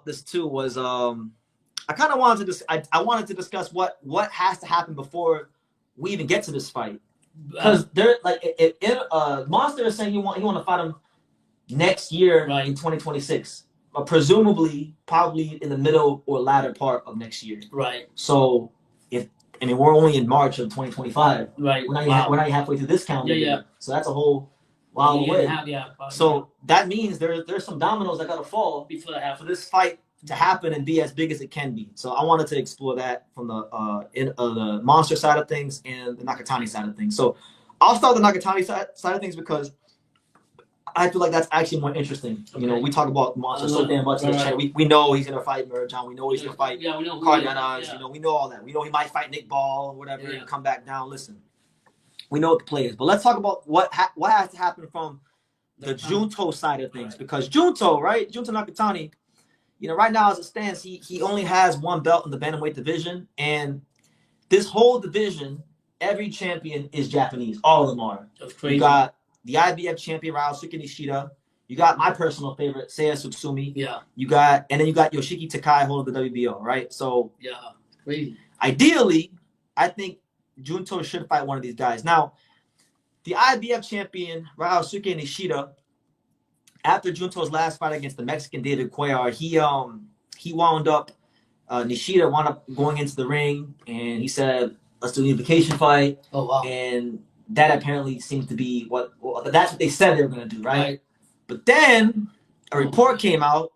This too was I kind of wanted to I wanted to discuss what has to happen before we even get to this fight, because they're like Monster is saying he want to fight him next year in 2026, but presumably probably in the middle or latter part of next year. Right. So we're only in March of 2025. Right. We're not halfway through this calendar year. Yeah. So that's a whole while away. So that means there's some dominoes that gotta fall before that happens for this fight to happen and be as big as it can be. So I wanted to explore that from the Monster side of things and the Nakatani side of things. So I'll start with the Nakatani side of things because I feel like that's actually more interesting. Okay. You know, we talk about Monster so damn much. Right. We know he's gonna fight Murodjon. We know he's gonna fight Cardenas. You know, we know all that. We know he might fight Nick Ball or whatever and come back down. Listen, we know what the play is, but let's talk about what has to happen from the Junto side of things, because Junto Nakatani, you know, right now as it stands, he only has one belt in the bantamweight division, and this whole division, every champion is Japanese. All of them are. That's crazy. You got the IBF champion Ryosuke Nishida. You got my personal favorite Seiya Tsutsumi. Yeah. And then you got Yoshiki Takai holding the WBO, right? So yeah, crazy. Ideally, I think Junto should fight one of these guys. Now, the IBF champion Ryosuke Nishida, after Junto's last fight against the Mexican David Cuellar, he wound up Nishida wound up going into the ring and he said, "Let's do a unification fight." Oh wow! And that apparently seems to be that's what they said they were going to do, right? But then a report came out,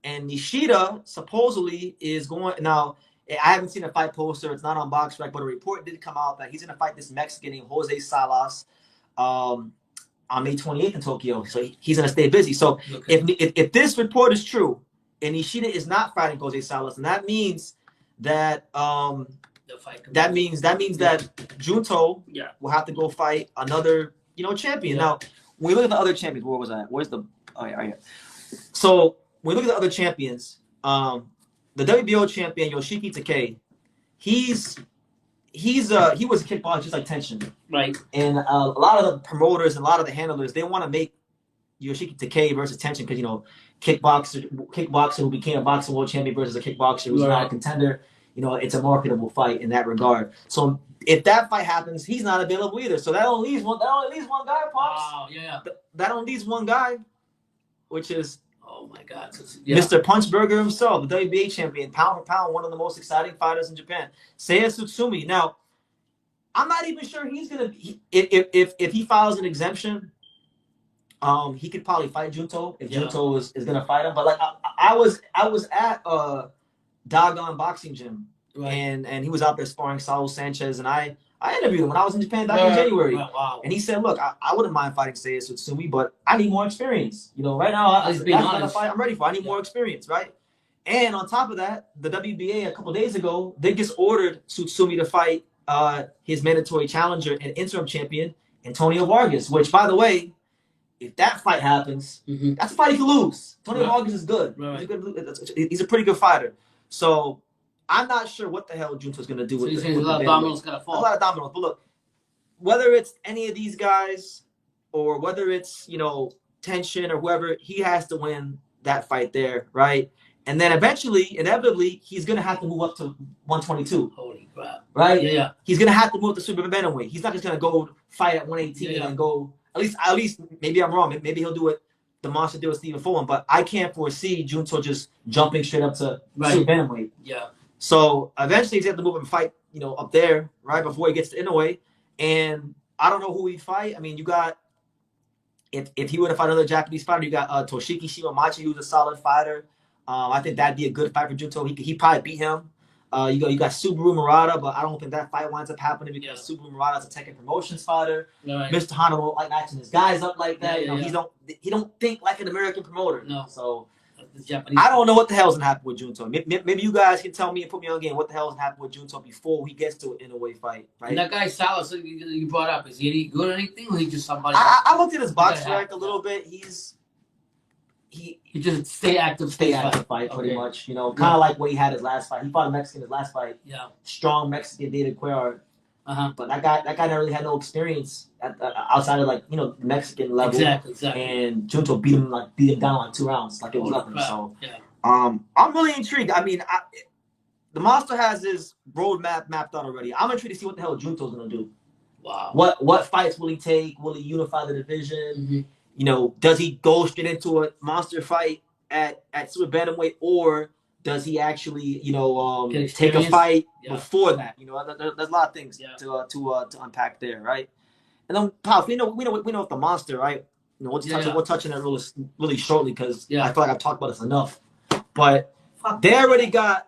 and Nishida supposedly is going now. I haven't seen a fight poster; it's not on BoxRec, but a report did come out that he's going to fight this Mexican named Jose Salas on May 28th in Tokyo. So he's going to stay busy. So if this report is true, and Nishida is not fighting Jose Salas, and that means that that means that Junto will have to go fight another champion. Now, when we look at the other champions, where was that? Where's the right here? So when we look at the other champions, the WBO champion Yoshiki Takai, he was a kickboxer just like Tenshin. Right. And a lot of the promoters and a lot of the handlers, they want to make Yoshiki Takai versus Tenshin because kickboxer who became a boxing world champion versus a kickboxer who's not a contender. It's a marketable fight in that regard. So if that fight happens, he's not available either. So that only leaves one guy, Pops. Wow, yeah. That only leaves one guy, which is my God, Mr. Punchburger himself, the WBA champion, pound for pound, one of the most exciting fighters in Japan, Seiya Tsutsumi. Now, I'm not even sure he's gonna if he files an exemption. He could probably fight Junto if Junto is gonna fight him. But like I was at Doggone Boxing Gym, and he was out there sparring Saul Sanchez, and I interviewed him when I was in Japan back in January. Wow. And he said, "Look, I wouldn't mind fighting Seiya Tsutsumi, but I need more experience. Right now, that's not a fight I'm ready for. I need more experience, right?" And on top of that, the WBA a couple days ago, they just ordered Tsutsumi to fight his mandatory challenger and interim champion Antonio Vargas, which, by the way, if that fight happens, that's a fight he could lose. Antonio Vargas is good. Right. He's a pretty good fighter. So I'm not sure what the hell Junto's going to do with a lot of dominoes going to fall. A lot of dominoes. But look, whether it's any of these guys or whether it's, Tenshin or whoever, he has to win that fight there, right? And then inevitably, he's going to have to move up to 122. Holy crap. Right? Yeah. He's going to have to move up to super bantamweight. He's not just going to go fight at 118 and go, at least, maybe I'm wrong. Maybe he'll do it. The Monster deal with Stephen Fulham, but I can't foresee Junto just jumping straight up to super bantamweight. Yeah. So eventually he's going to have to move up and fight, up there, right, before he gets to Inoue. And I don't know who he'd fight. I mean, you got, if he were to fight another Japanese fighter, you got Toshiki Shimamachi, who's a solid fighter. I think that'd be a good fight for Junto. He probably beat him. You got Subaru Murata, but I don't think that fight winds up happening because Subaru Murata is a Tekken Promotions fighter. Right. Mr. Honda won't like matching his guys up like that. He don't think like an American promoter. No. So I don't know what the hell's gonna happen with Junto. Maybe you guys can tell me and put me on game what the hell's gonna happen with Junto before he gets to an Inoue fight. Right. And that guy Salas you brought up, is he any good or anything? Or he just somebody? I looked at his box track a little bit. He just stay active fight pretty much. Kind of like what he had his last fight. He fought a Mexican his last fight. Yeah. Strong Mexican David Cuellar. But that guy never really had no experience outside of the Mexican level. Exactly. And Junto beat him down 2 rounds like it was nothing. So I'm really intrigued. I mean, the Monster has his roadmap mapped out already. I'm intrigued to see what the hell Junto's gonna do. Wow. What fights will he take? Will he unify the division? Mm-hmm. You know, does he go straight into a monster fight at super bantamweight, or does he actually, you know, take a fight before that? You know, there's a lot of things to unpack there, right? And then, Pop, we know if the Monster, right? You know, we'll touch on that really shortly because I feel like I've talked about this enough. But they already got.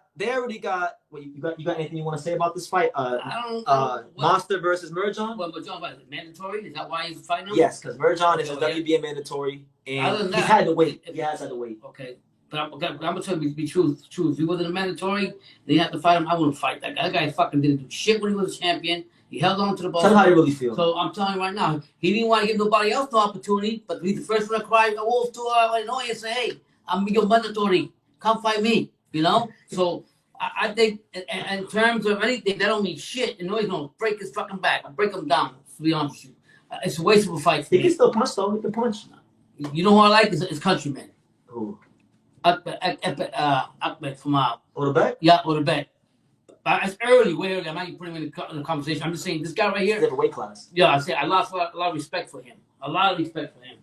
What, you got anything you want to say about this fight? I don't. Monster versus Murodjon. Well, Murodjon, what is it, mandatory? Is that why he's fighting him? Yes, because Murodjon is a WBA mandatory, and he's had to wait. He has had to wait. Okay, but I'm gonna tell you be true. If he wasn't a mandatory, they have to fight him. I wouldn't fight that guy. That guy fucking didn't do shit when he was a champion. He held on to the ball. Tell him how you really feel. So I'm telling you right now, he didn't want to give nobody else no opportunity, but he's the first one to cry a wolf to Inoue and say, "Hey, I'm your mandatory. Come fight me." You know, so. I think, in terms of anything, that don't mean shit. You know, he's gonna break his fucking back, break him down. To be honest with you, it's a waste of a fight. He can still punch, though. He can punch. You know who I like is countryman. Who? Akbet from Odebek? Yeah, Odebek. It's early, way early. I might put him in the conversation. I'm just saying, this guy right here. He's a weight class. Yeah, I lost a lot of respect for him. A lot of respect for him.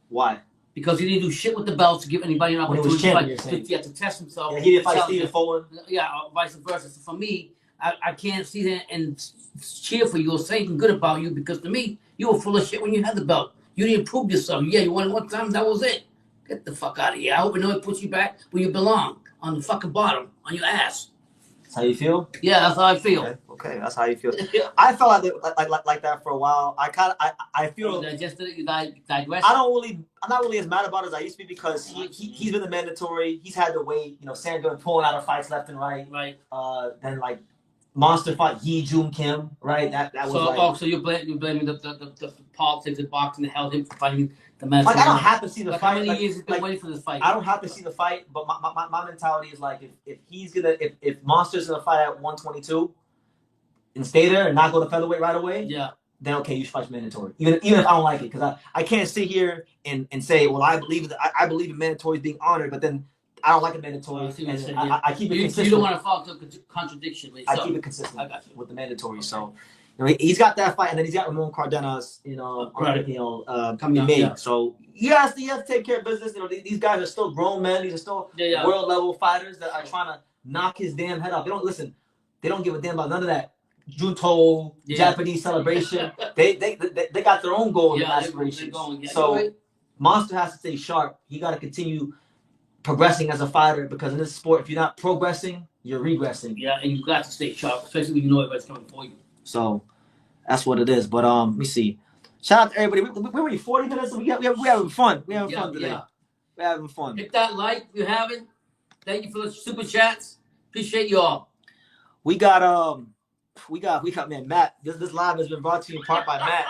Why? Because he didn't do shit with the belts to give anybody an opportunity to test himself. Yeah, he didn't fight Stephen Fulton. Yeah, vice versa. So for me, I can't see that and cheer for you or say anything good about you because to me, you were full of shit when you had the belt. You didn't prove yourself. Yeah, you won it one time, that was it. Get the fuck out of here. I hope it puts you back where you belong, on the fucking bottom, on your ass. That's how you feel? Yeah, that's how I feel. Okay, that's how you feel. I felt like that for a while. I feel. You I'm digress. not really as mad about it as I used to be because he's been the mandatory. He's had to wait. You know, Sandra pulling out of fights left and right. Right. Then like Monster fought Yi Jun Kim. Right. That was so. Like, so you're blaming the politics of boxing that held him from fighting the man. Like I don't have to see the fight. How many years has been waiting for this fight? I don't have to see the fight, but my mentality is like if Monster's gonna fight at 122 and stay there and not go to featherweight right away, then okay, you should fight mandatory. Even if I don't like it, because I can't sit here and say, well, I believe in mandatory being honored, but then I don't like a mandatory. I keep it consistent. You don't want to fall into a contradiction. I keep it consistent with the mandatory. So. You know, he's got that fight, and then he's got Ramon Cardenas, coming May. Yeah. So he has to take care of business. You know, these guys are still grown men. These are still world level fighters that are trying to knock his damn head off. They don't listen. They don't give a damn about none of that Junto Japanese celebration. They got their own goals and aspirations. So Monster has to stay sharp. He got to continue progressing as a fighter because in this sport, if you're not progressing, you're regressing. Yeah, and you got to stay sharp, especially when you know everybody's coming for you. So that's what it is. But let me see. Shout out to everybody. We're already 40 minutes. We having fun. We're having fun today. Yeah. We're having fun. Hit that like if you haven't. Thank you for the super chats. Appreciate you all. We got man, Matt. This live has been brought to you in part by Matt.